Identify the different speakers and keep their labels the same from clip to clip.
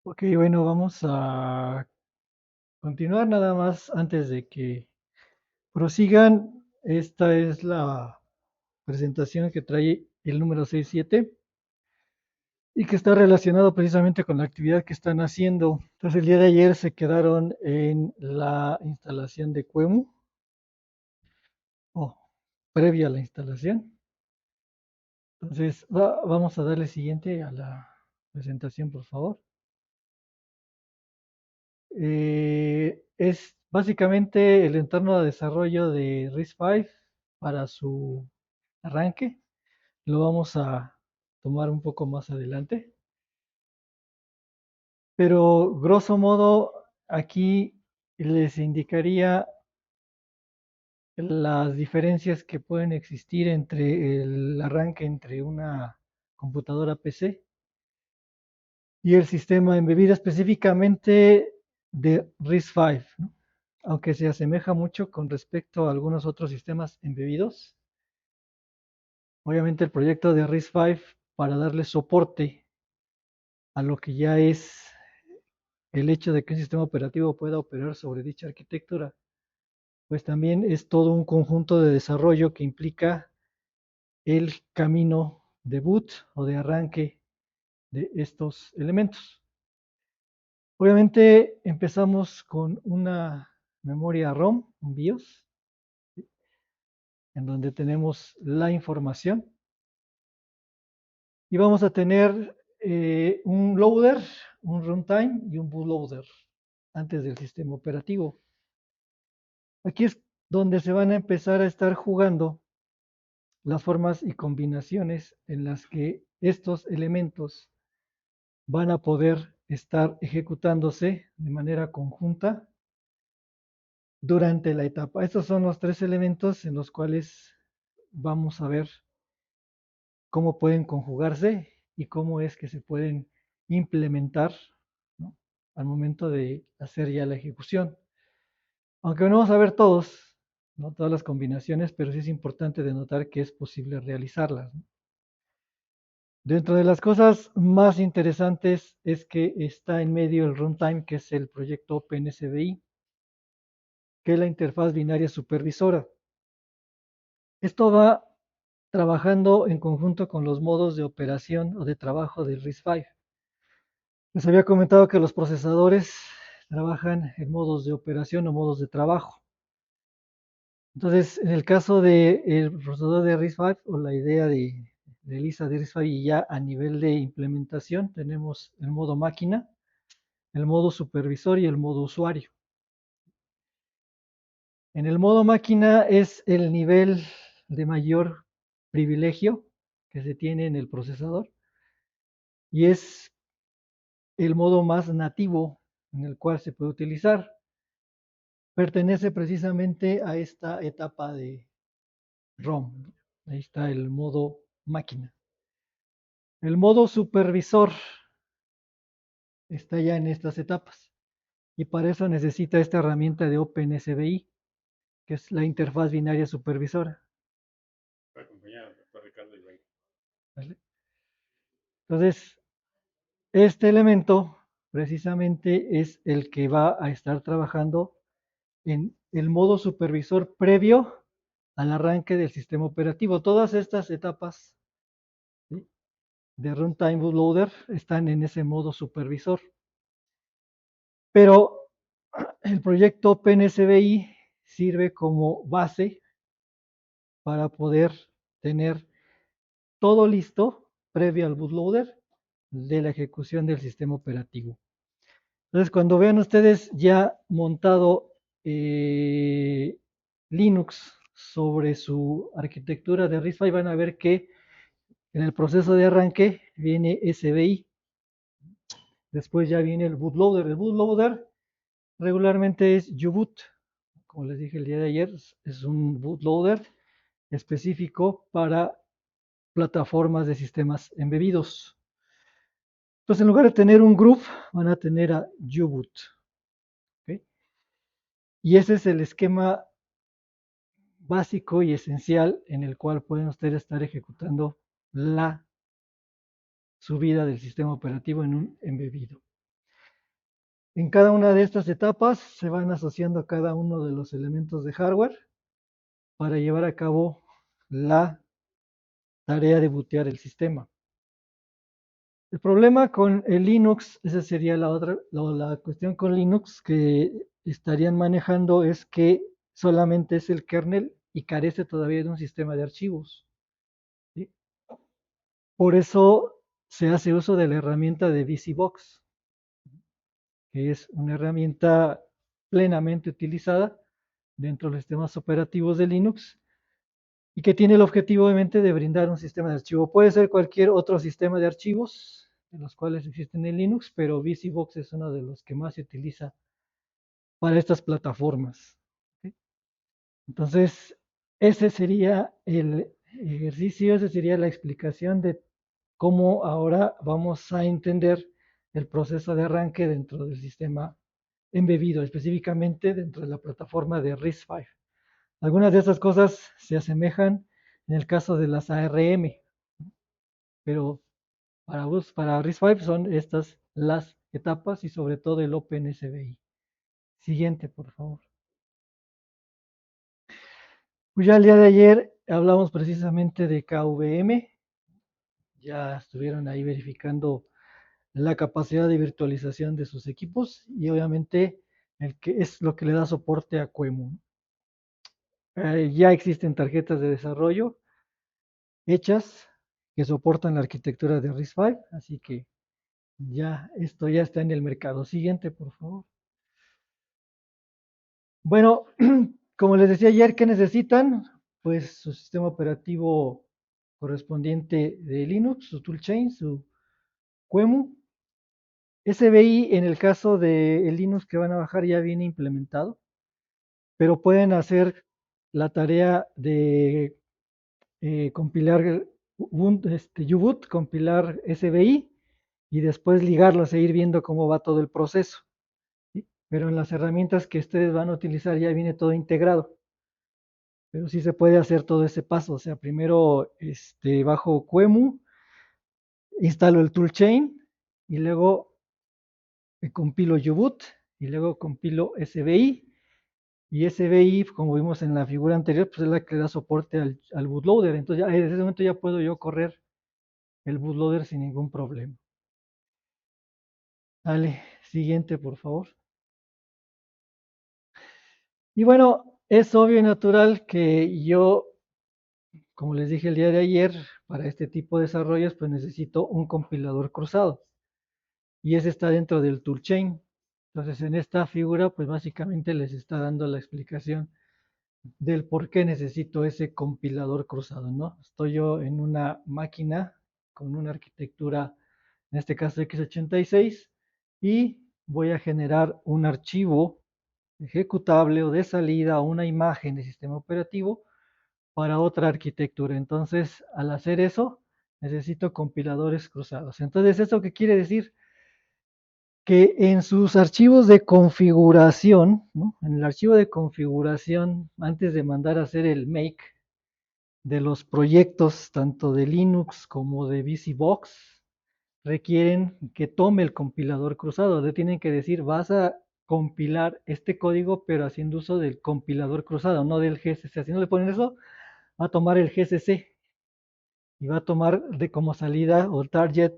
Speaker 1: Ok, bueno, vamos a continuar nada más antes de que prosigan. Esta es la presentación que trae el número 67 y que está relacionado precisamente con la actividad que están haciendo. Entonces, el día de ayer se quedaron en la instalación de Cuemu, o previa a la instalación. Entonces, vamos a darle siguiente a la presentación, por favor. Es básicamente el entorno de desarrollo de RISC-V para su arranque. Lo vamos a tomar un poco más adelante. Pero grosso modo, aquí les indicaría las diferencias que pueden existir entre el arranque entre una computadora PC y el sistema embebido específicamente de RISC-V, ¿no? Aunque se asemeja mucho con respecto a algunos otros sistemas embebidos. Obviamente el proyecto de RISC-V para darle soporte a lo que ya es el hecho de que un sistema operativo pueda operar sobre dicha arquitectura, pues también es todo un conjunto de desarrollo que implica el camino de boot o de arranque de estos elementos. Obviamente empezamos con una memoria ROM, un BIOS, en donde tenemos la información y vamos a tener un loader, un runtime y un bootloader antes del sistema operativo. Aquí es donde se van a empezar a estar jugando las formas y combinaciones en las que estos elementos van a poder estar ejecutándose de manera conjunta durante la etapa. Estos son los tres elementos en los cuales vamos a ver cómo pueden conjugarse y cómo es que se pueden implementar, ¿no?, al momento de hacer ya la ejecución. Aunque no vamos a ver todos, ¿no?, todas las combinaciones, pero sí es importante denotar que es posible realizarlas, ¿no? Dentro de las cosas más interesantes es que está en medio el runtime, que es el proyecto OpenSBI, que es la interfaz binaria supervisora. Esto va trabajando en conjunto con los modos de operación o de trabajo del RISC-V. Les había comentado que los procesadores trabajan en modos de operación o modos de trabajo. Entonces, en el caso del procesador de RISC-V o la idea de Lisa de RISC-V, y ya a nivel de implementación tenemos el modo máquina, el modo supervisor y el modo usuario. En el modo máquina es el nivel de mayor privilegio que se tiene en el procesador y es el modo más nativo en el cual se puede utilizar. Pertenece precisamente a esta etapa de ROM. Ahí está el modo máquina. El modo supervisor está ya en estas etapas y para eso necesita esta herramienta de OpenSBI, que es la interfaz binaria supervisora. ¿Vale? Entonces, este elemento precisamente es el que va a estar trabajando en el modo supervisor previo al arranque del sistema operativo. Todas estas etapas, ¿sí?, de Runtime Bootloader están en ese modo supervisor. Pero el proyecto OpenSBI sirve como base para poder tener todo listo previo al bootloader de la ejecución del sistema operativo. Entonces, cuando vean ustedes ya montado Linux sobre su arquitectura de RISC-V, van a ver que en el proceso de arranque viene SBI, después ya viene el bootloader. El bootloader regularmente es U-Boot, como les dije el día de ayer, es un bootloader específico para plataformas de sistemas embebidos. Entonces, en lugar de tener un group, van a tener a U-Boot, ¿okay? Y ese es el esquema básico y esencial en el cual pueden ustedes estar ejecutando la subida del sistema operativo en un embebido. En cada una de estas etapas se van asociando cada uno de los elementos de hardware para llevar a cabo la tarea de bootear el sistema. El problema con el Linux, esa sería la otra, la cuestión con Linux que estarían manejando es que solamente es el kernel y carece todavía de un sistema de archivos, ¿sí? Por eso se hace uso de la herramienta de VisiBox, que es una herramienta plenamente utilizada dentro de los sistemas operativos de Linux y que tiene el objetivo obviamente de brindar un sistema de archivo. Puede ser cualquier otro sistema de archivos de los cuales existen en Linux, pero VisiBox es uno de los que más se utiliza para estas plataformas. ¿Sí? Entonces, ese sería el ejercicio, esa sería la explicación de cómo ahora vamos a entender el proceso de arranque dentro del sistema embebido, específicamente dentro de la plataforma de RISC-V. Algunas de esas cosas se asemejan en el caso de las ARM, pero para RISC-V son estas las etapas y sobre todo el OpenSBI. Siguiente, por favor. Pues ya el día de ayer hablamos precisamente de KVM, ya estuvieron ahí verificando la capacidad de virtualización de sus equipos y obviamente el que es lo que le da soporte a QEMU. Ya existen tarjetas de desarrollo hechas que soportan la arquitectura de RISC-V, así que ya esto ya está en el mercado. Siguiente, por favor. Bueno, como les decía ayer, ¿qué necesitan? Pues su sistema operativo correspondiente de Linux, su toolchain, su QEMU. SBI en el caso de el Linux que van a bajar ya viene implementado, pero pueden hacer la tarea de compilar U-boot, compilar SBI y después ligarlos e ir viendo cómo va todo el proceso. ¿Sí? Pero en las herramientas que ustedes van a utilizar ya viene todo integrado. Pero sí se puede hacer todo ese paso. O sea, primero bajo QEMU, instalo el toolchain y luego compilo U-boot y luego compilo SBI. Y SBI, como vimos en la figura anterior, pues es la que da soporte al bootloader. Entonces ya, desde ese momento ya puedo yo correr el bootloader sin ningún problema. Dale, siguiente, por favor. Y bueno, es obvio y natural que yo, como les dije el día de ayer, para este tipo de desarrollos, pues necesito un compilador cruzado. Y ese está dentro del toolchain. Entonces, en esta figura, pues básicamente les está dando la explicación del por qué necesito ese compilador cruzado, ¿no? Estoy yo en una máquina con una arquitectura, en este caso x86, y voy a generar un archivo ejecutable o de salida o una imagen de sistema operativo para otra arquitectura. Entonces, al hacer eso, necesito compiladores cruzados. Entonces, ¿eso qué quiere decir? Que en sus archivos de configuración, ¿no? En el archivo de configuración, antes de mandar a hacer el make de los proyectos, tanto de Linux como de VisiBox, requieren que tome el compilador cruzado. Le tienen que decir, vas a compilar este código, pero haciendo uso del compilador cruzado, no del GCC. Si no le ponen eso, va a tomar el GCC y va a tomar de como salida o target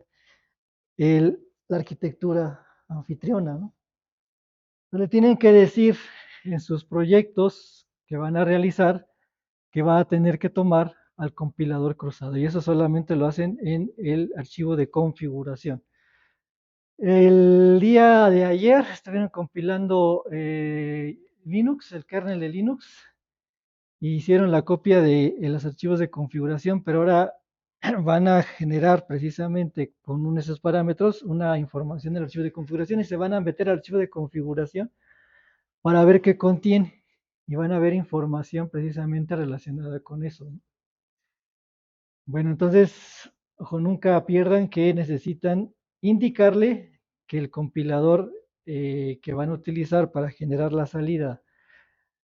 Speaker 1: la arquitectura anfitriona, ¿no? Le tienen que decir en sus proyectos que van a realizar que va a tener que tomar al compilador cruzado y eso solamente lo hacen en el archivo de configuración. El día de ayer estuvieron compilando Linux, el kernel de Linux, y hicieron la copia de los archivos de configuración, pero ahora van a generar precisamente con esos parámetros una información del archivo de configuración y se van a meter al archivo de configuración para ver qué contiene y van a ver información precisamente relacionada con eso, ¿no? Bueno, entonces, ojo, nunca pierdan que necesitan indicarle que el compilador que van a utilizar para generar la salida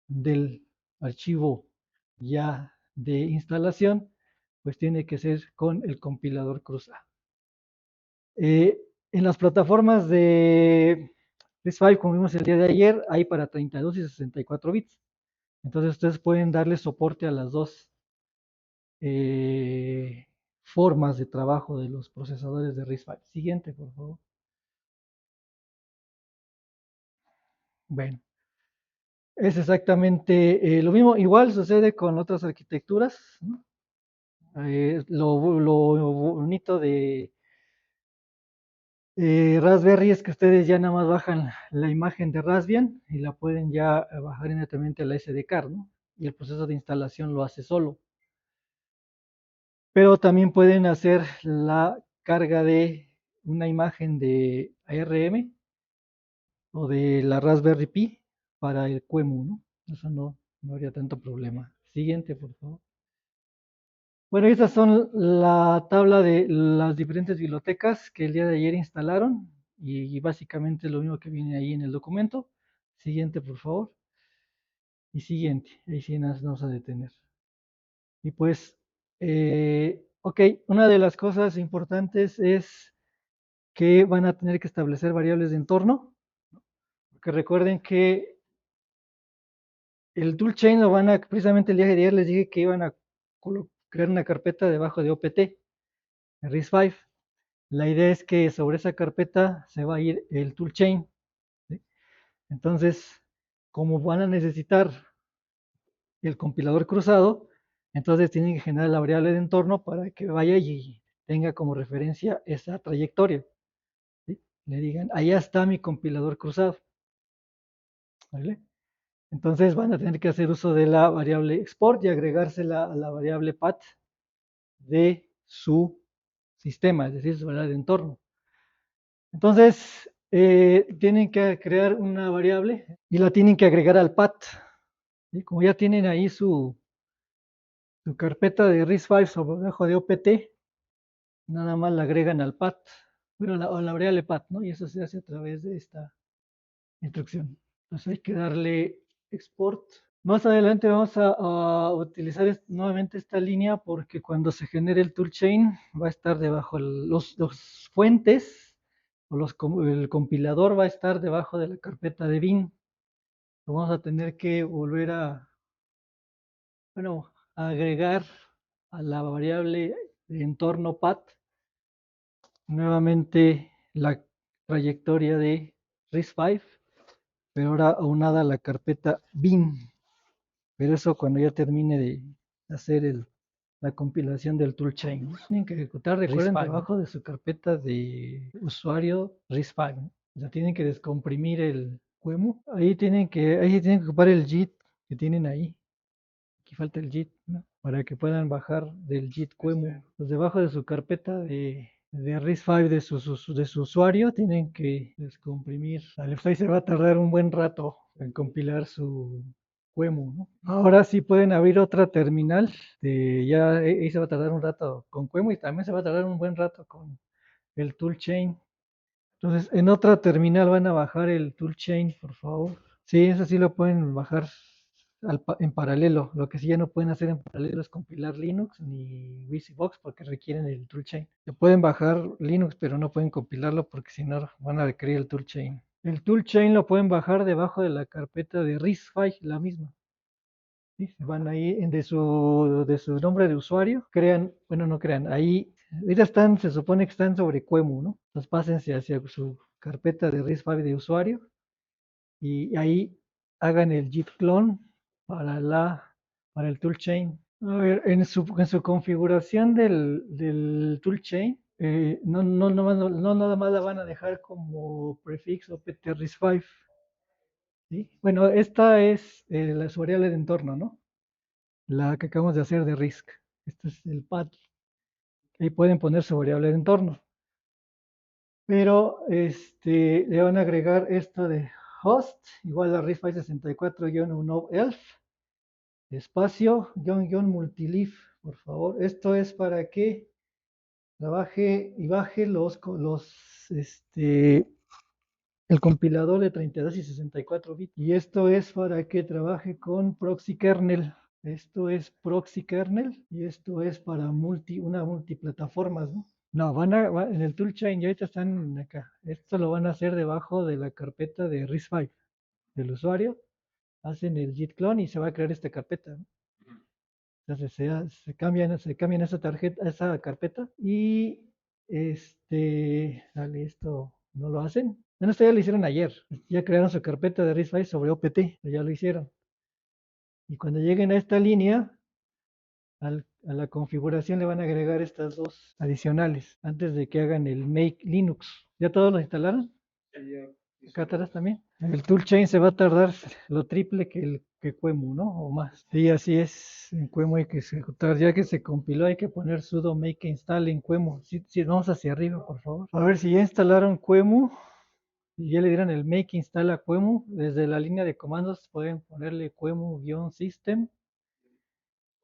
Speaker 1: del archivo ya de instalación, pues tiene que ser con el compilador cruzado. En las plataformas de RISC-V, como vimos el día de ayer, hay para 32 y 64 bits. Entonces ustedes pueden darle soporte a las dos eh, formas de trabajo de los procesadores de RISC-V. Siguiente, por favor. Bueno, es exactamente lo mismo. Igual sucede con otras arquitecturas, ¿no? Lo bonito de Raspberry es que ustedes ya nada más bajan la imagen de Raspbian y la pueden ya bajar inmediatamente a la SD card, ¿no? Y el proceso de instalación lo hace solo. Pero también pueden hacer la carga de una imagen de ARM o de la Raspberry Pi para el QEMU, ¿no? Eso no habría tanto problema. Siguiente, por favor. Bueno, estas son la tabla de las diferentes bibliotecas que el día de ayer instalaron y básicamente lo mismo que viene ahí en el documento. Siguiente, por favor. Y siguiente, ahí sí nos vamos a detener. Y pues, ok, una de las cosas importantes es que van a tener que establecer variables de entorno, porque recuerden que el toolchain lo van a, precisamente el día de ayer les dije que iban a crear una carpeta debajo de OPT, RISC-V. La idea es que sobre esa carpeta se va a ir el toolchain, ¿sí? Entonces, como van a necesitar el compilador cruzado, entonces tienen que generar la variable de entorno para que vaya y tenga como referencia esa trayectoria, ¿sí? Le digan, allá está mi compilador cruzado, ¿vale? Entonces van a tener que hacer uso de la variable export y agregársela a la variable path de su sistema, es decir, su variable de entorno. Entonces, tienen que crear una variable y la tienen que agregar al path, ¿sí? Como ya tienen ahí su carpeta de RISC-V sobre debajo de OPT, nada más la agregan al path, bueno, a la variable path, ¿no? Y eso se hace a través de esta instrucción. Entonces hay que darle export. Más adelante vamos a utilizar nuevamente esta línea porque cuando se genere el toolchain va a estar debajo, los fuentes o el compilador va a estar debajo de la carpeta de bin. Vamos a tener que volver bueno, a agregar a la variable de entorno path nuevamente la trayectoria de RISC-V, pero ahora aunada a la carpeta bin. Pero eso cuando ya termine de hacer la compilación del toolchain, ¿no? Tienen que ejecutar, recuerden, debajo de su carpeta de usuario RISC-V, ¿no? O sea, tienen que descomprimir el QEMU. Ahí tienen que ocupar el JIT que tienen ahí. Aquí falta el JIT, ¿no? Para que puedan bajar del JIT QEMU. Pues debajo de su carpeta de RISC-V de su usuario tienen que descomprimir. El Fly se va a tardar un buen rato en compilar su QEMU, ¿no? Ahora sí pueden abrir otra terminal. Ya ahí se va a tardar un rato con QEMU y también se va a tardar un buen rato con el toolchain. Entonces, en otra terminal van a bajar el toolchain, por favor. Sí, eso sí lo pueden bajar en paralelo. Lo que sí ya no pueden hacer en paralelo es compilar Linux ni VisiBox porque requieren el toolchain. Se pueden bajar Linux, pero no pueden compilarlo porque si no van a requerir el toolchain. El toolchain lo pueden bajar debajo de la carpeta de RISC-V, la misma. ¿Sí? Se van ahí de su nombre de usuario, crean, bueno, no crean, ahí, ahorita están, se supone que están sobre QEMU, ¿no? Entonces pásense hacia su carpeta de RISC-V de usuario y ahí hagan el git clone para el toolchain. A ver, en su configuración del toolchain, no nada más la van a dejar como prefix opt RISC-V, ¿sí? Bueno, esta es su variable de entorno, ¿no? La que acabamos de hacer de RISC. Este es el path. Ahí pueden poner su variable de entorno. Pero le van a agregar esto de host igual a RISC-V 64-1elf espacio multilif, por favor. Esto es para que trabaje y baje el compilador de 32 y 64 bits. Y esto es para que trabaje con proxy kernel. Esto es proxy kernel y esto es para una multiplataformas, ¿no? No, en el toolchain ya ahorita están acá. Esto lo van a hacer debajo de la carpeta de RISC-V del usuario. Hacen el git clone y se va a crear esta carpeta, ¿no? Entonces se cambian esa tarjeta, esa carpeta y dale, esto no lo hacen. Bueno, esto ya lo hicieron ayer. Ya crearon su carpeta de RISC-V sobre OPT, ya lo hicieron. Y cuando lleguen a esta línea, a la configuración le van a agregar estas dos adicionales antes de que hagan el make Linux. ¿Ya todos lo instalaron? Acá atrás también. El toolchain se va a tardar lo triple que QEMU, ¿no? O más. Sí, así es. En QEMU hay que ejecutar. Ya que se compiló, hay que poner sudo make install en QEMU. Sí, sí, vamos hacia arriba, por favor. A ver si ya instalaron QEMU y ya le dieron el make install a QEMU. Desde la línea de comandos pueden ponerle QEMU-system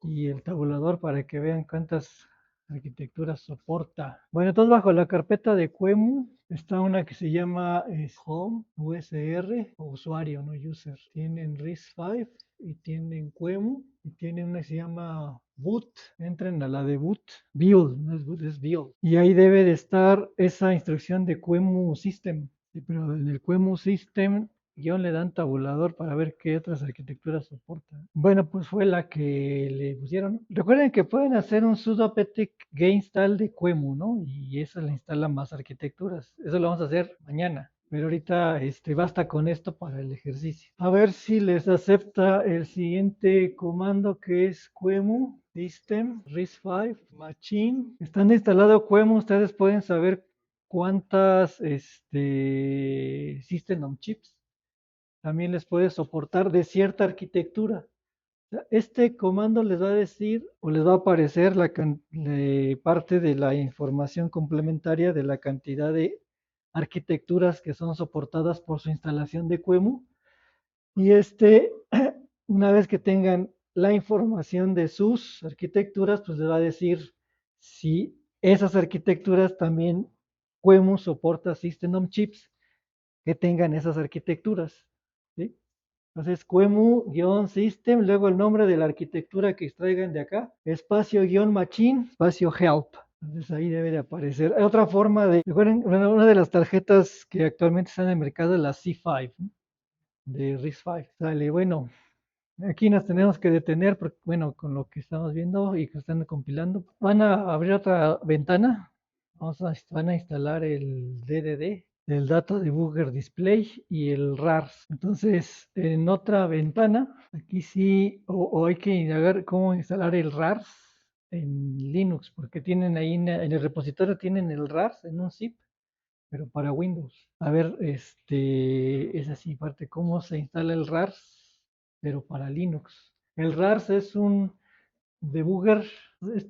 Speaker 1: y el tabulador para que vean cuántas arquitecturas soporta. Bueno, entonces bajo la carpeta de QEMU está una que se llama Home, USR o usuario, no user. Tienen RISC-V y tienen QEMU y tienen una que se llama boot. Entren a la de boot, build, no es boot, es build. Y ahí debe de estar esa instrucción de QEMU system. Sí, pero en el QEMU system guión le dan tabulador para ver qué otras arquitecturas soporta. Bueno, pues fue la que le pusieron, ¿no? Recuerden que pueden hacer un sudo apt get install de QEMU, ¿no? Y eso le instala más arquitecturas. Eso lo vamos a hacer mañana. Pero ahorita basta con esto para el ejercicio. A ver si les acepta el siguiente comando que es QEMU system RISC-V machine. Estando instalado QEMU, ustedes pueden saber cuántas System on Chips también les puede soportar de cierta arquitectura. Este comando les va a decir o les va a aparecer parte de la información complementaria de la cantidad de arquitecturas que son soportadas por su instalación de QEMU. Y una vez que tengan la información de sus arquitecturas, pues les va a decir si esas arquitecturas también QEMU soporta System on Chips que tengan esas arquitecturas. ¿Sí? Entonces, QEMU-system, luego el nombre de la arquitectura que extraigan de acá, espacio-machine, espacio help. Entonces ahí debe de aparecer. Hay otra forma recuerden, una de las tarjetas que actualmente están en el mercado es la C5, ¿no? De RISC-V. Sale, bueno, aquí nos tenemos que detener porque, bueno, con lo que estamos viendo y que están compilando, van a abrir otra ventana. Van a instalar el DDD, el Data Debugger Display y el RARS. Entonces, en otra ventana, aquí sí, o hay que indagar cómo instalar el RARS en Linux, porque tienen ahí en el repositorio tienen el RARS en un zip, pero para Windows. A ver, es así, parte cómo se instala el RARS, pero para Linux. El RARS es un debugger,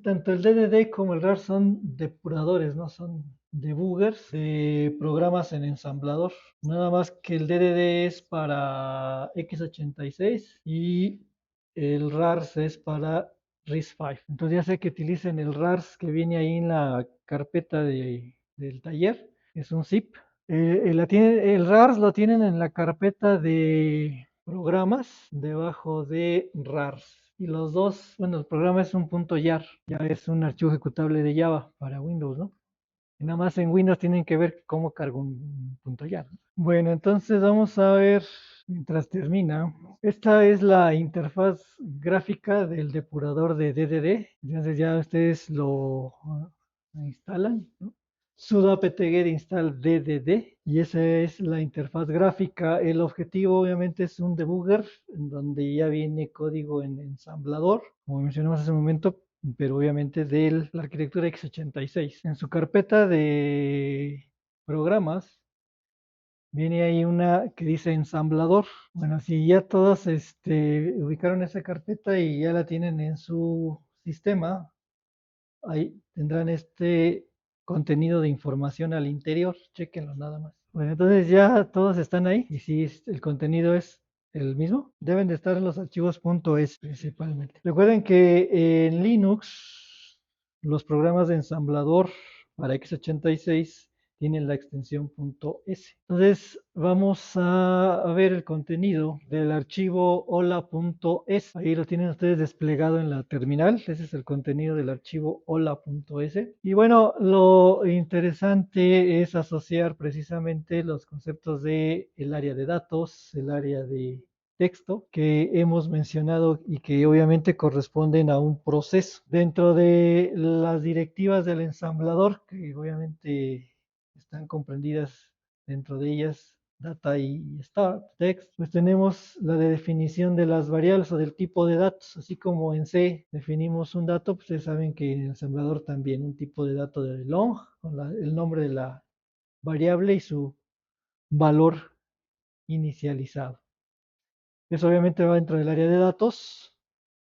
Speaker 1: tanto el DDD como el RAR son depuradores, ¿no? Son debuggers de programas en ensamblador. Nada más que el DDD es para x86 y el RARS es para RISC-V. Entonces ya sé que utilicen el RARS que viene ahí en la carpeta del taller, es un zip. El RARS lo tienen en la carpeta de programas debajo de RARS. Y los dos, bueno, el programa es un .jar, ya es un archivo ejecutable de Java para Windows, ¿no? Y nada más en Windows tienen que ver cómo cargo un .jar. Bueno, entonces vamos a ver, mientras termina, esta es la interfaz gráfica del depurador de DDD. Entonces ya ustedes lo instalan, ¿no? Sudo apt-get install DDD y esa es la interfaz gráfica. El objetivo obviamente es un debugger en donde ya viene código en ensamblador, como mencionamos hace un momento, pero obviamente de la arquitectura x86. En su carpeta de programas viene ahí una que dice ensamblador. Bueno, si ya todos ubicaron esa carpeta y ya la tienen en su sistema, ahí tendrán contenido de información al interior. Chéquenlo nada más. Bueno, entonces ya todos están ahí. Y si el contenido es el mismo, deben de estar en los archivos .es principalmente. Recuerden que en Linux los programas de ensamblador para x86 tienen la extensión .s. Entonces vamos a ver el contenido del archivo hola.s. Ahí lo tienen ustedes desplegado en la terminal. Ese es el contenido del archivo hola.s. Y bueno, lo interesante es asociar precisamente los conceptos de el área de datos, el área de texto que hemos mencionado y que obviamente corresponden a un proceso. Dentro de las directivas del ensamblador, que obviamente están comprendidas dentro de ellas data y start text, pues tenemos la de definición de las variables o del tipo de datos, así como en C definimos un dato, pues ustedes saben que en el ensamblador también un tipo de dato de long, con el nombre de la variable y su valor inicializado. Eso obviamente va dentro del área de datos.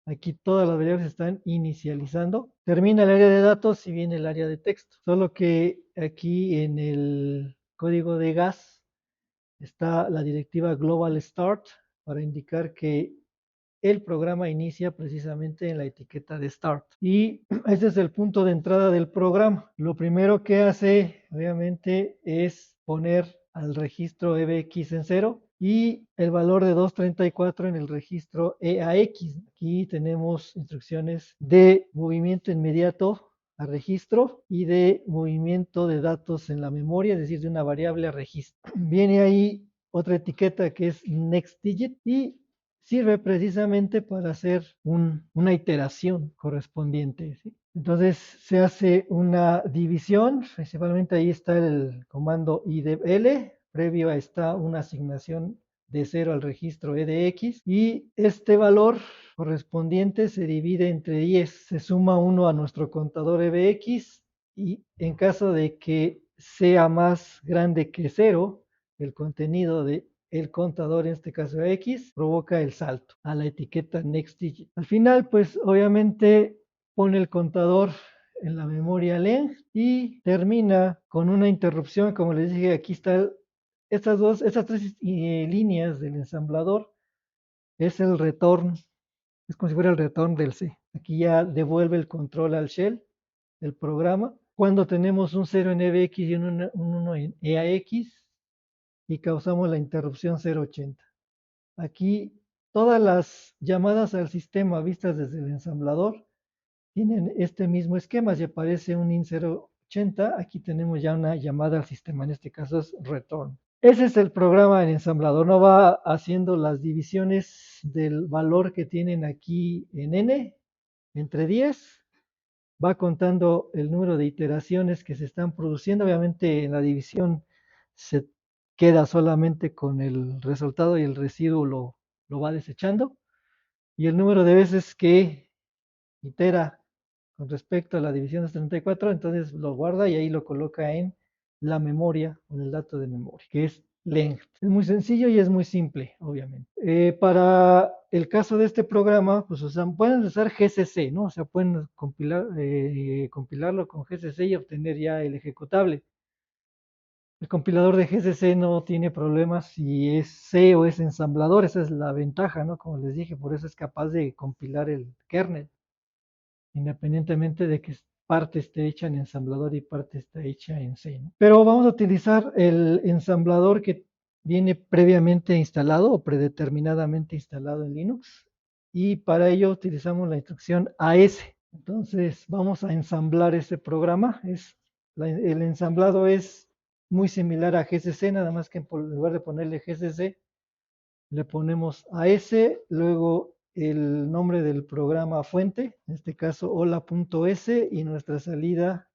Speaker 1: Aquí todas las variables están inicializando. Termina el área de datos y viene el área de texto. Solo que aquí en el código de gas está la directiva global start para indicar que el programa inicia precisamente en la etiqueta de start. Y ese es el punto de entrada del programa. Lo primero que hace, obviamente, es poner al registro EBX en 0 y el valor de 234 en el registro EAX. Aquí tenemos instrucciones de movimiento inmediato a registro y de movimiento de datos en la memoria, es decir, de una variable a registro. Viene ahí otra etiqueta que es next digit y sirve precisamente para hacer una iteración correspondiente, ¿sí? Entonces se hace una división, principalmente ahí está el comando idl, previo a esta una asignación de 0 al registro edx y este valor correspondiente se divide entre 10, se suma 1 a nuestro contador ebx y en caso de que sea más grande que 0, el contenido de el contador, en este caso X, provoca el salto a la etiqueta next digit. Al final, pues obviamente pone el contador en la memoria len y termina con una interrupción, como les dije, aquí está estas tres líneas del ensamblador, es el return, es como si fuera el return del C. Aquí ya devuelve el control al shell, el programa. Cuando tenemos un 0 en EBX y un 1 en EAX, y causamos la interrupción 080. Aquí todas las llamadas al sistema vistas desde el ensamblador tienen este mismo esquema. Si aparece un IN 080, aquí tenemos ya una llamada al sistema, en este caso es return. Ese es el programa en ensamblador, no va haciendo las divisiones del valor que tienen aquí en n entre 10, va contando el número de iteraciones que se están produciendo. Obviamente en la división se queda solamente con el resultado y el residuo lo va desechando. Y el número de veces que itera con respecto a la división de 34, entonces lo guarda y ahí lo coloca en la memoria, en el dato de memoria, que es length. Es muy sencillo y es muy simple, obviamente. Para el caso de este programa, pues pueden usar GCC, ¿no? O sea, pueden compilarlo con GCC y obtener ya el ejecutable. El compilador de GCC no tiene problemas si es C o es ensamblador, esa es la ventaja, ¿no? Como les dije, por eso es capaz de compilar el kernel, independientemente de que parte esté hecha en ensamblador y parte está hecha en C, ¿no? Pero vamos a utilizar el ensamblador que viene previamente instalado o predeterminadamente instalado en Linux y para ello utilizamos la instrucción AS. Entonces vamos a ensamblar ese programa. El ensamblado es muy similar a GCC, nada más que en lugar de ponerle GCC, le ponemos AS, luego el nombre del programa fuente, en este caso hola.s y nuestra salida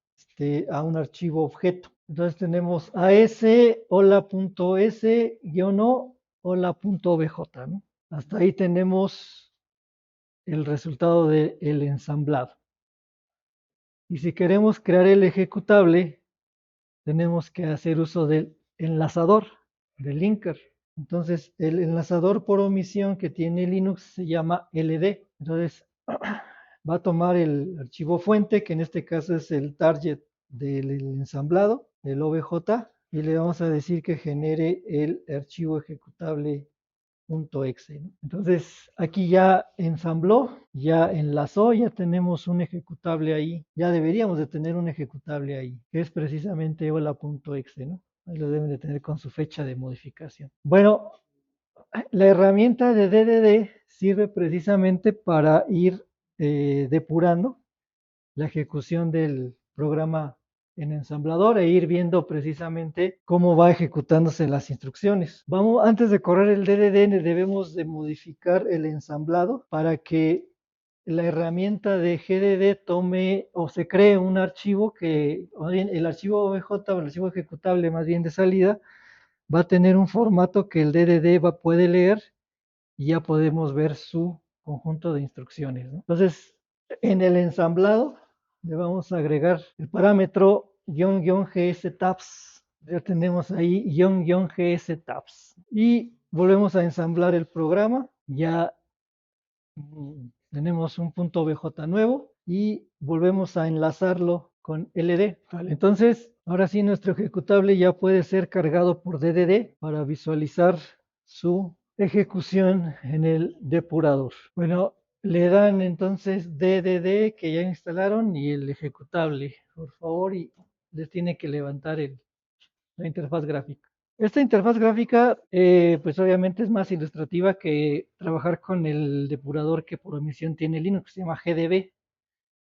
Speaker 1: a un archivo objeto. Entonces tenemos AS, hola.s-o, hola.obj, ¿no? Hasta ahí tenemos el resultado del ensamblado. Y si queremos crear el ejecutable, tenemos que hacer uso del enlazador, del linker. Entonces, el enlazador por omisión que tiene Linux se llama LD. Entonces, va a tomar el archivo fuente, que en este caso es el target del ensamblado, el OBJ, y le vamos a decir que genere el archivo ejecutable .exe, ¿no? Entonces aquí ya ensambló, ya enlazó, ya tenemos un ejecutable ahí, ya deberíamos de tener un ejecutable ahí, que es precisamente hola.exe, ¿no? Ahí lo deben de tener con su fecha de modificación. Bueno, la herramienta de DDD sirve precisamente para ir depurando la ejecución del programa en ensamblador e ir viendo precisamente cómo va ejecutándose las instrucciones. Vamos, antes de correr el DDD debemos de modificar el ensamblado para que la herramienta de GDD tome o se cree un archivo que, o bien el archivo OBJ o el archivo ejecutable más bien de salida, va a tener un formato que el DDD puede leer y ya podemos ver su conjunto de instrucciones, ¿no? Entonces, en el ensamblado le vamos a agregar el parámetro --gs_tabs. Ya tenemos ahí --gs_tabs. Y volvemos a ensamblar el programa. Ya tenemos un punto .obj nuevo y volvemos a enlazarlo con LD. Vale, entonces, ahora sí nuestro ejecutable ya puede ser cargado por DDD para visualizar su ejecución en el depurador. Bueno, le dan entonces DDD que ya instalaron y el ejecutable, por favor, y les tiene que levantar la interfaz gráfica. Esta interfaz gráfica, pues obviamente es más ilustrativa que trabajar con el depurador que por omisión tiene Linux, que se llama GDB,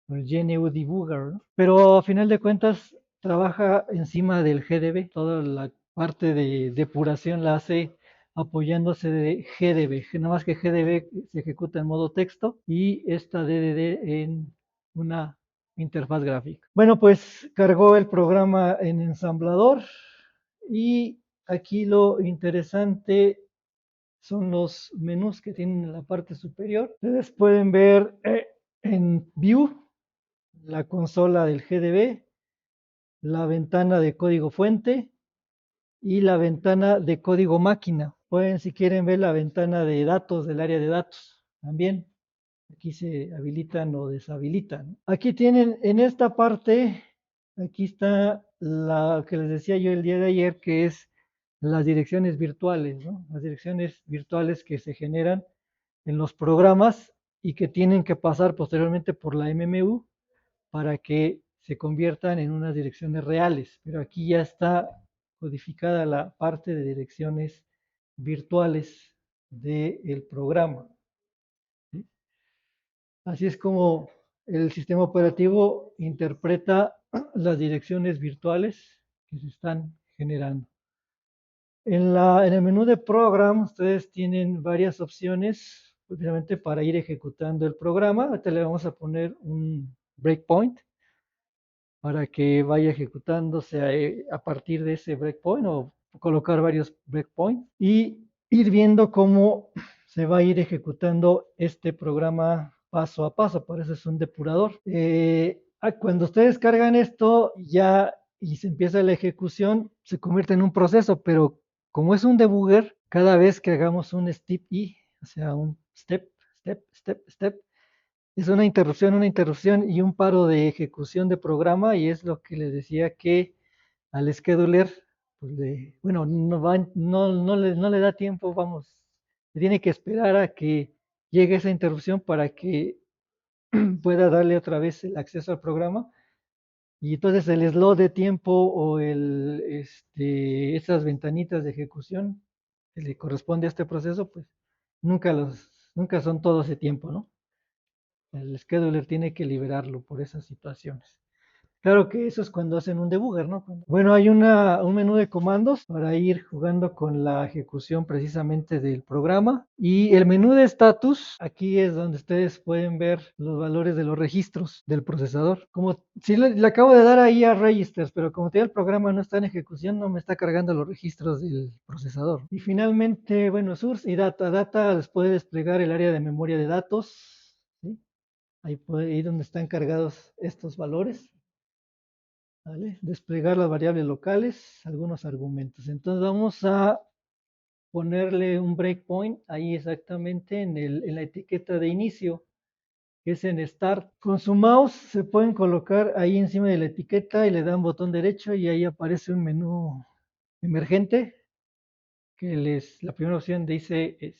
Speaker 1: o el GNU Debugger, ¿no? Pero a final de cuentas trabaja encima del GDB, toda la parte de depuración la hace apoyándose de GDB, nada más que GDB se ejecuta en modo texto y esta DDD en una interfaz gráfica. Bueno, pues cargó el programa en ensamblador y aquí lo interesante son los menús que tienen en la parte superior. Ustedes pueden ver en View la consola del GDB, la ventana de código fuente y la ventana de código máquina. Pueden, si quieren, ver la ventana de datos del área de datos también. Aquí se habilitan o deshabilitan. Aquí tienen en esta parte, aquí está la que les decía yo el día de ayer, que es las direcciones virtuales, ¿no? Las direcciones virtuales que se generan en los programas y que tienen que pasar posteriormente por la MMU para que se conviertan en unas direcciones reales. Pero aquí ya está codificada la parte de direcciones virtuales del programa, ¿sí? Así es como el sistema operativo interpreta las direcciones virtuales que se están generando. En el menú de Program, ustedes tienen varias opciones, obviamente, para ir ejecutando el programa. Ahorita le vamos a poner un breakpoint para que vaya ejecutándose a partir de ese breakpoint o colocar varios breakpoints y ir viendo cómo se va a ir ejecutando este programa paso a paso. Por eso es un depurador. Cuando ustedes cargan esto ya y se empieza la ejecución, se convierte en un proceso, pero como es un debugger, cada vez que hagamos un step y, o sea, un step, es una interrupción y un paro de ejecución de programa y es lo que les decía que al scheduler, pues bueno, no le da tiempo, vamos, tiene que esperar a que llegue esa interrupción para que pueda darle otra vez el acceso al programa y entonces el slot de tiempo o esas ventanitas de ejecución que le corresponde a este proceso, pues nunca son todo ese tiempo, ¿no? El scheduler tiene que liberarlo por esas situaciones. Claro que eso es cuando hacen un debugger, ¿no? Bueno, hay un menú de comandos para ir jugando con la ejecución precisamente del programa. Y el menú de status, aquí es donde ustedes pueden ver los valores de los registros del procesador. Como si le acabo de dar ahí a registers, pero como todavía el programa no está en ejecución, no me está cargando los registros del procesador. Y finalmente, bueno, source y data. Data les puede desplegar el área de memoria de datos, ¿sí? Ahí donde están cargados estos valores. ¿Vale? Desplegar las variables locales, algunos argumentos. Entonces vamos a ponerle un breakpoint ahí exactamente en la etiqueta de inicio, que es en Start. Con su mouse se pueden colocar ahí encima de la etiqueta y le dan botón derecho y ahí aparece un menú emergente la primera opción dice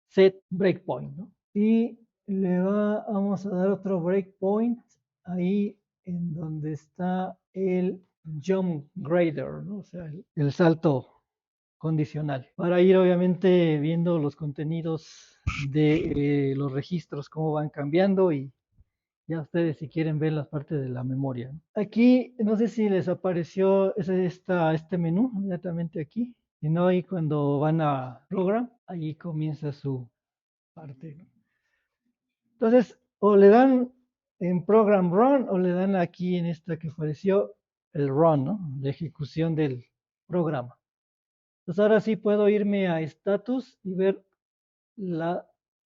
Speaker 1: set breakpoint, ¿no? Y vamos a dar otro breakpoint ahí en donde está el jump grader, ¿no? O sea, el salto condicional, para ir obviamente viendo los contenidos de los registros, cómo van cambiando y ya ustedes si quieren ver las partes de la memoria. Aquí, no sé si les apareció este menú inmediatamente aquí. Si no, ahí cuando van a Program, ahí comienza su parte, ¿no? Entonces, o le dan en Program Run o le dan aquí en esta que apareció el Run, ¿no? La ejecución del programa. Entonces, ahora sí puedo irme a Status y ver la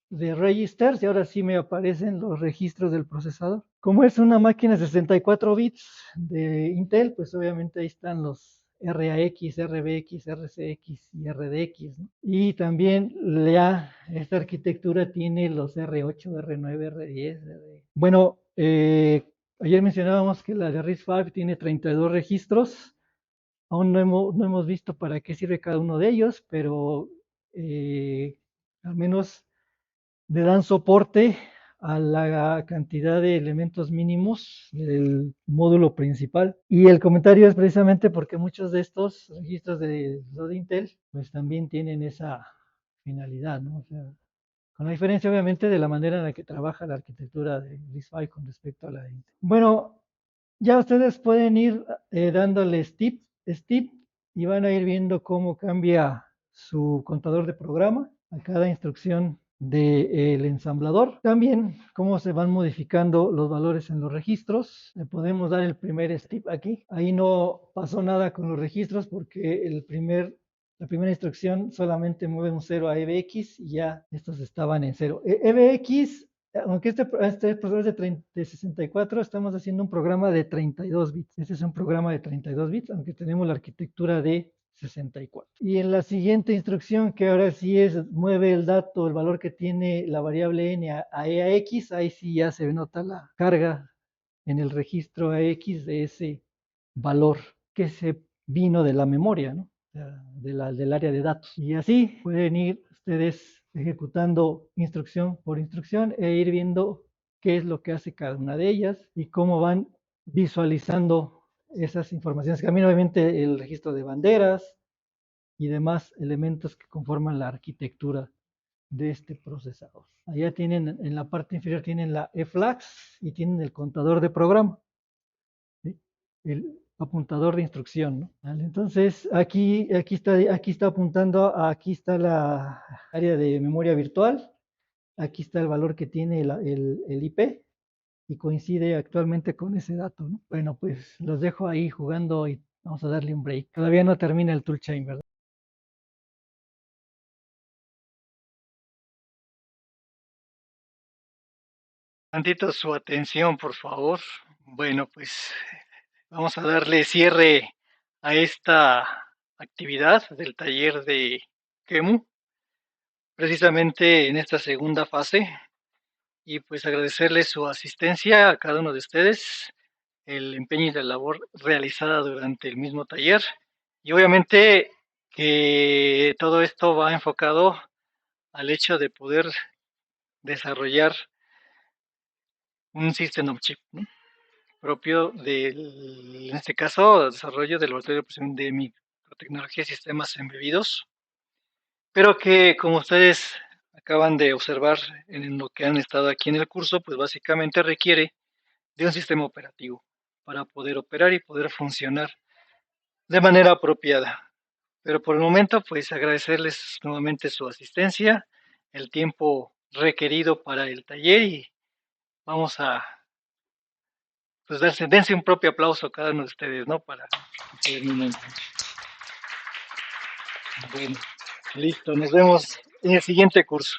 Speaker 1: de registers y ahora sí me aparecen los registros del procesador. Como es una máquina de 64 bits de Intel, pues obviamente ahí están los RAX, RBX, RCX y RDX, ¿no? Y también ya esta arquitectura tiene los R8, R9, R10. Bueno, ayer mencionábamos que la de RISC-V tiene 32 registros. Aún no hemos visto para qué sirve cada uno de ellos, pero al menos le dan soporte a la cantidad de elementos mínimos del módulo principal. Y el comentario es precisamente porque muchos de estos registros de Intel pues también tienen esa finalidad, ¿no? O sea, con la diferencia obviamente de la manera en la que trabaja la arquitectura de RISC-V con respecto a la de Intel. Bueno, ya ustedes pueden ir dándole step y van a ir viendo cómo cambia su contador de programa a cada instrucción del ensamblador. También cómo se van modificando los valores en los registros. Le podemos dar el primer step aquí. Ahí no pasó nada con los registros porque la primera instrucción solamente mueve un 0 a EBX y ya estos estaban en 0. EBX, aunque este procesador es de 64, estamos haciendo un programa de 32 bits. Este es un programa de 32 bits, aunque tenemos la arquitectura de 64. Y en la siguiente instrucción, que ahora sí mueve el dato, el valor que tiene la variable n a EAX, ahí sí ya se nota la carga en el registro AX de ese valor que se vino de la memoria, ¿no? Del área de datos. Y así pueden ir ustedes ejecutando instrucción por instrucción e ir viendo qué es lo que hace cada una de ellas y cómo van visualizando esas informaciones. También obviamente el registro de banderas y demás elementos que conforman la arquitectura de este procesador. Allá tienen, en la parte inferior tienen la eFLAGS y tienen el contador de programa, ¿sí? El apuntador de instrucción, ¿no? ¿Vale? Entonces, aquí está apuntando, aquí está la área de memoria virtual, aquí está el valor que tiene el IP y coincide actualmente con ese dato, ¿no? Bueno, pues los dejo ahí jugando y vamos a darle un break. Todavía no termina el toolchain, ¿verdad? Tantito su atención, por favor. Bueno, pues vamos a darle cierre a esta actividad del taller de Kemu, precisamente en esta segunda fase, y pues agradecerles su asistencia a cada uno de ustedes, el empeño y la labor realizada durante el mismo taller, y obviamente que todo esto va enfocado al hecho de poder desarrollar un System on Chip, ¿no? Propio del, en este caso, desarrollo del laboratorio de microtecnología y sistemas embebidos, pero que como ustedes acaban de observar en lo que han estado aquí en el curso, pues básicamente requiere de un sistema operativo para poder operar y poder funcionar de manera apropiada. Pero por el momento, pues agradecerles nuevamente su asistencia, el tiempo requerido para el taller y vamos a pues dense un propio aplauso a cada uno de ustedes, ¿no? Para que terminen. Bueno, listo, nos vemos en el siguiente curso.